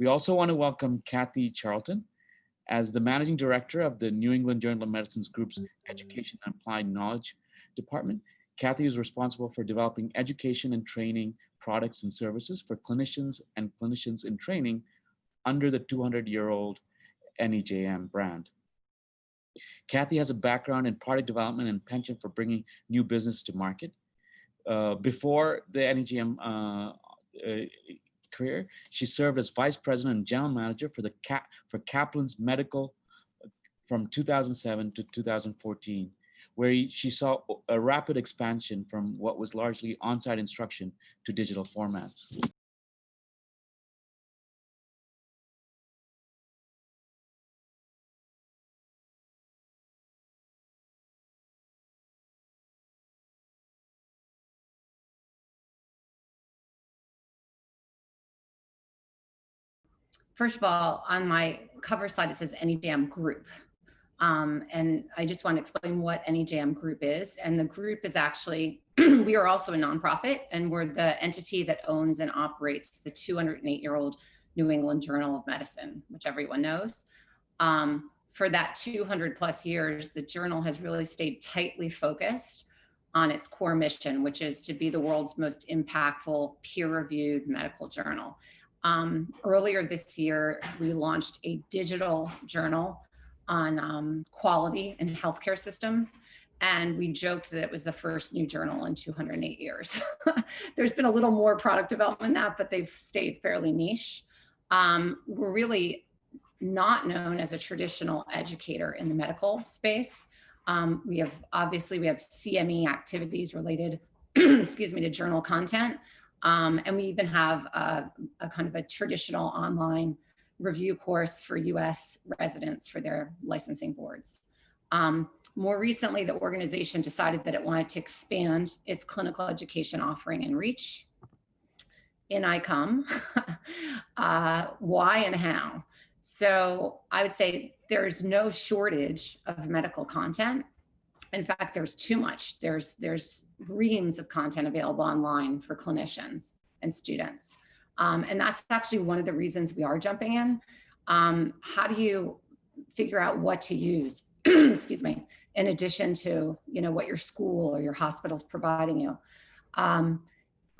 We also want to welcome Kathy Charlton as the Managing Director of the New England Journal of Medicine's Group's Education and Applied Knowledge Department. Kathy is responsible for developing education and training products and services for clinicians and clinicians in training under the 200-year-old NEJM brand. Kathy has a background in product development and penchant for bringing new business to market. Before the NEJM career, she served as Vice President and General Manager for Kaplan's Medical from 2007 to 2014, where she saw a rapid expansion from what was largely on-site instruction to digital formats. First of all, on my cover slide, it says NEJM Group. And I just want to explain what NEJM Group is. And the group is actually, we are also a nonprofit, and we're the entity that owns and operates the 208-year-old New England Journal of Medicine, which everyone knows. For that 200 plus years, the journal has really stayed tightly focused on its core mission, which is to be the world's most impactful peer-reviewed medical journal. Earlier this year, we launched a digital journal on quality in healthcare systems. And we joked that it was the first new journal in 208 years. There's been a little more product development than that, but they've stayed fairly niche. We're really not known as a traditional educator in the medical space. We have CME activities related, excuse me, to journal content. And we even have a kind of a traditional online review course for US residents for their licensing boards. More recently, the organization decided that it wanted to expand its clinical education offering and reach. In I come. Why and how? So I would say there's no shortage of medical content. In fact, there's too much. There's reams of content available online for clinicians and students. And that's actually one of the reasons we are jumping in. How do you figure out what to use, excuse me, in addition to, what your school or your hospital's providing you?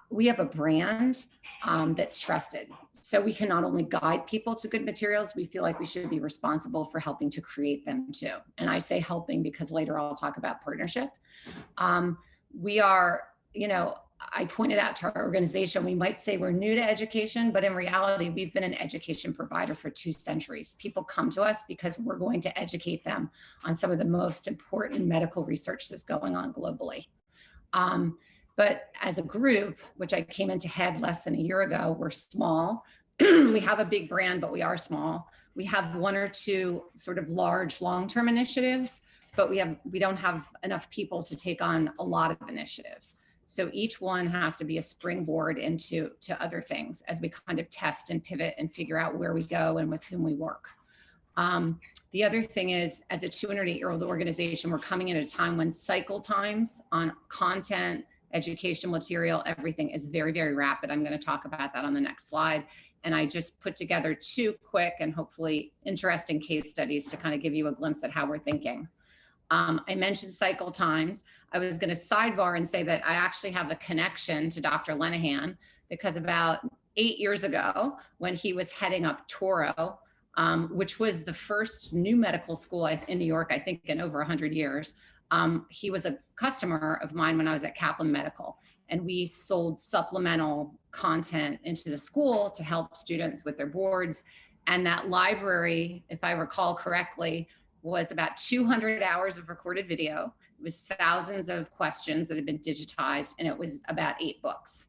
We have a brand that's trusted. So we can not only guide people to good materials, we feel like we should be responsible for helping to create them too. And I say helping because later I'll talk about partnership. We are, I pointed out to our organization, we might say we're new to education, but in reality, we've been an education provider for 2 centuries. People come to us because we're going to educate them on some of the most important medical research that's going on globally. But as a group, which I came into head less than a year ago, we're small. We have a big brand, but we are small. We have 1 or 2 sort of large long-term initiatives, but we don't have enough people to take on a lot of initiatives. So each one has to be a springboard into other things as we kind of test and pivot and figure out where we go and with whom we work. The other thing is, as a 208-year-old organization, we're coming in at a time when cycle times on content, education material, everything is very, very rapid. I'm going to talk about that on the next slide. And I just put together 2 quick and hopefully interesting case studies to kind of give you a glimpse at how we're thinking. I mentioned cycle times. I was going to sidebar and say that I actually have a connection to Dr. Lenahan because about 8 years ago, when he was heading up Toro, which was the first new medical school in New York, I think in over 100 years, he was a customer of mine when I was at Kaplan Medical, and we sold supplemental content into the school to help students with their boards. And that library, if I recall correctly, was about 200 hours of recorded video. It was thousands of questions that had been digitized, and it was about 8 books.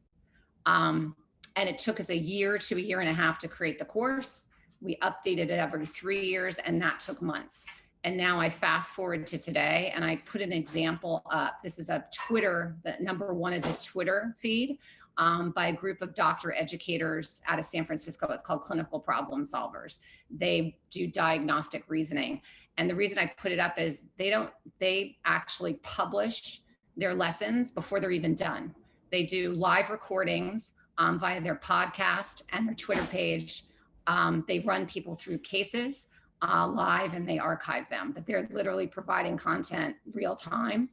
And it took us a year to a year and a half to create the course. We updated it every 3 years, and that took months. And now I fast forward to today, and I put an example up. This is a Twitter, the number 1 is a Twitter feed by a group of doctor educators out of San Francisco. It's called Clinical Problem Solvers. They do diagnostic reasoning. And the reason I put it up is they actually publish their lessons before they're even done. They do live recordings via their podcast and their Twitter page They run people through cases live and they archive them, but they're literally providing content real time.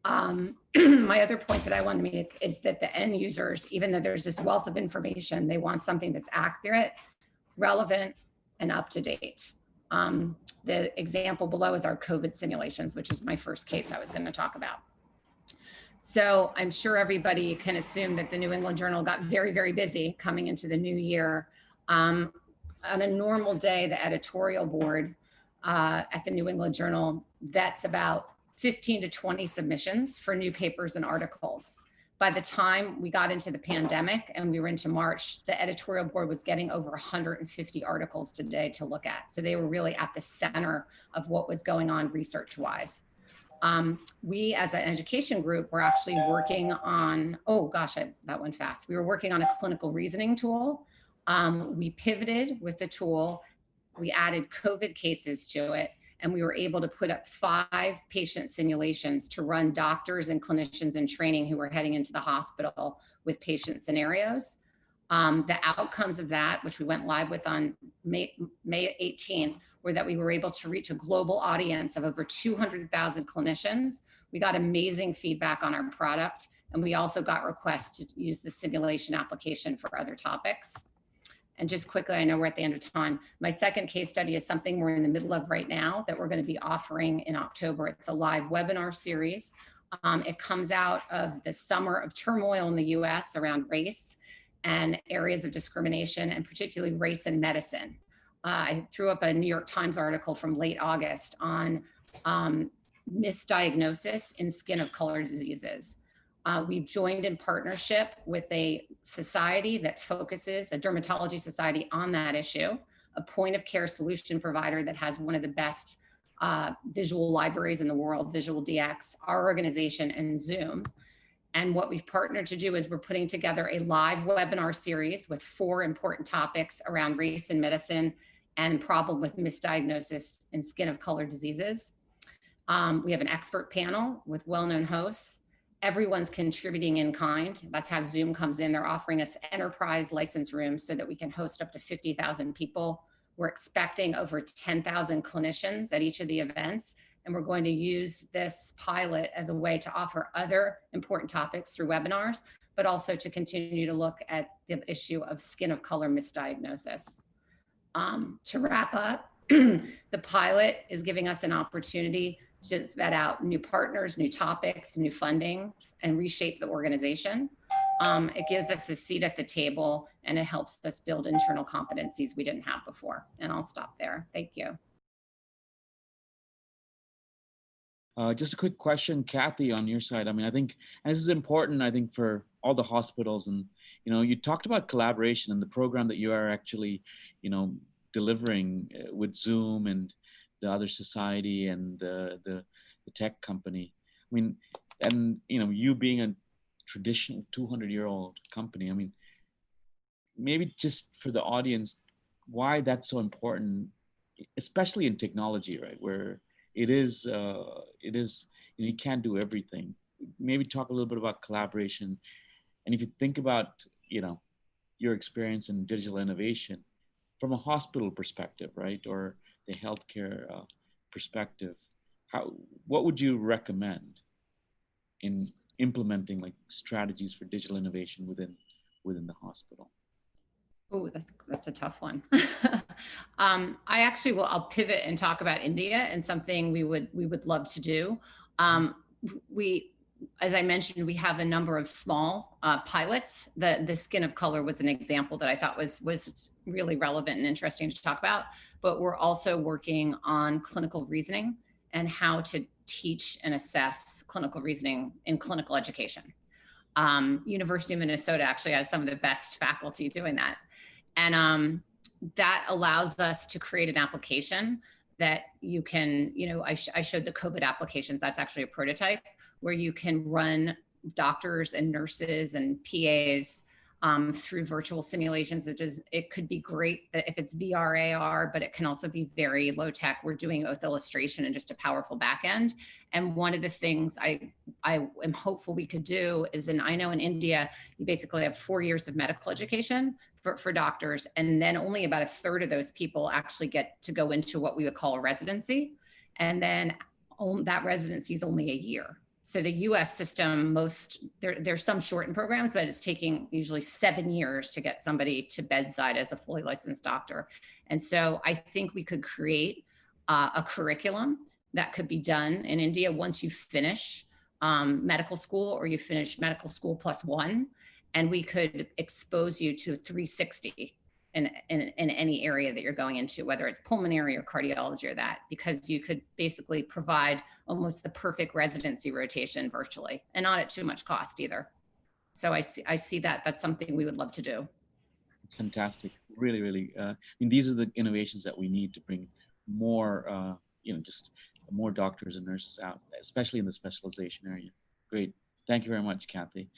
My other point that I want to make is that the end users, even though there's this wealth of information, they want something that's accurate, relevant, and up to date. The example below is our COVID simulations, which is my first case I was going to talk about. So I'm sure everybody can assume that the New England Journal got very, very busy coming into the new year. On a normal day, the editorial board at the New England Journal vets about 15 to 20 submissions for new papers and articles. By the time we got into the pandemic and we were into March, the editorial board was getting over 150 articles today to look at. So they were really at the center of what was going on research-wise. We, as an education group, were actually working on, oh gosh, that went fast. We were working on a clinical reasoning tool. We pivoted with the tool. We added COVID cases to it, and we were able to put up 5 patient simulations to run doctors and clinicians in training who were heading into the hospital with patient scenarios. The outcomes of that, which we went live with on May 18th, were that we were able to reach a global audience of over 200,000 clinicians. We got amazing feedback on our product, and we also got requests to use the simulation application for other topics. And just quickly, I know we're at the end of time. My second case study is something we're in the middle of right now that we're going to be offering in October. It's a live webinar series. It comes out of the summer of turmoil in the US around race and areas of discrimination, and particularly race in medicine. I threw up a New York Times article from late August on misdiagnosis in skin of color diseases. We've joined in partnership with a society that focuses, a dermatology society, on that issue, a point of care solution provider that has one of the best visual libraries in the world, Visual DX, our organization, and Zoom. And what we've partnered to do is we're putting together a live webinar series with 4 important topics around race in medicine and problem with misdiagnosis in skin of color diseases. We have an expert panel with well-known hosts. Everyone's contributing in kind. That's how Zoom comes in. They're offering us enterprise license rooms so that we can host up to 50,000 people. We're expecting over 10,000 clinicians at each of the events. And we're going to use this pilot as a way to offer other important topics through webinars, but also to continue to look at the issue of skin of color misdiagnosis. To wrap up, the pilot is giving us an opportunity to vet out new partners, new topics, new funding, and reshape the organization. It gives us a seat at the table, and it helps us build internal competencies we didn't have before. And I'll stop there. Thank you. Just a quick question, Kathy, on your side. I mean, I think, and this is important, I think, for all the hospitals. And, you know, you talked about collaboration and the program that you are actually, you know, delivering with Zoom and the other society and the tech company. I mean, and, you know, you being a traditional 200-year-old company, I mean, maybe just for the audience, why that's so important, especially in technology, right? Where it is, you know, you can't do everything. Maybe talk a little bit about collaboration. And if you think about, you know, your experience in digital innovation from a hospital perspective, right? Or the healthcare perspective, what would you recommend in implementing like strategies for digital innovation within the hospital? Oh, that's a tough one. I'll pivot and talk about India and something we would love to do. As I mentioned, we have a number of small pilots. The skin of color was an example that I thought was really relevant and interesting to talk about. But we're also working on clinical reasoning and how to teach and assess clinical reasoning in clinical education. University of Minnesota actually has some of the best faculty doing that. And that allows us to create an application that you can, you know, I showed the COVID applications. That's actually a prototype where you can run doctors and nurses and PAs through virtual simulations. It could be great that if it's VR, AR, but it can also be very low tech. We're doing it with illustration and just a powerful back end. And one of the things I am hopeful we could do is, I know in India, you basically have 4 years of medical education, for doctors. And then only about a third of those people actually get to go into what we would call a residency. And then that residency is only a year. So the US system, there's some shortened programs, but it's taking usually 7 years to get somebody to bedside as a fully licensed doctor. And so I think we could create a curriculum that could be done in India once you finish medical school, or you finish medical school +1, and we could expose you to 360 in any area that you're going into, whether it's pulmonary or cardiology or that, because you could basically provide almost the perfect residency rotation virtually, and not at too much cost either. So I see that that's something we would love to do. It's fantastic. Really, really. I mean, these are the innovations that we need to bring more, just more doctors and nurses out, especially in the specialization area. Great. Thank you very much, Kathy.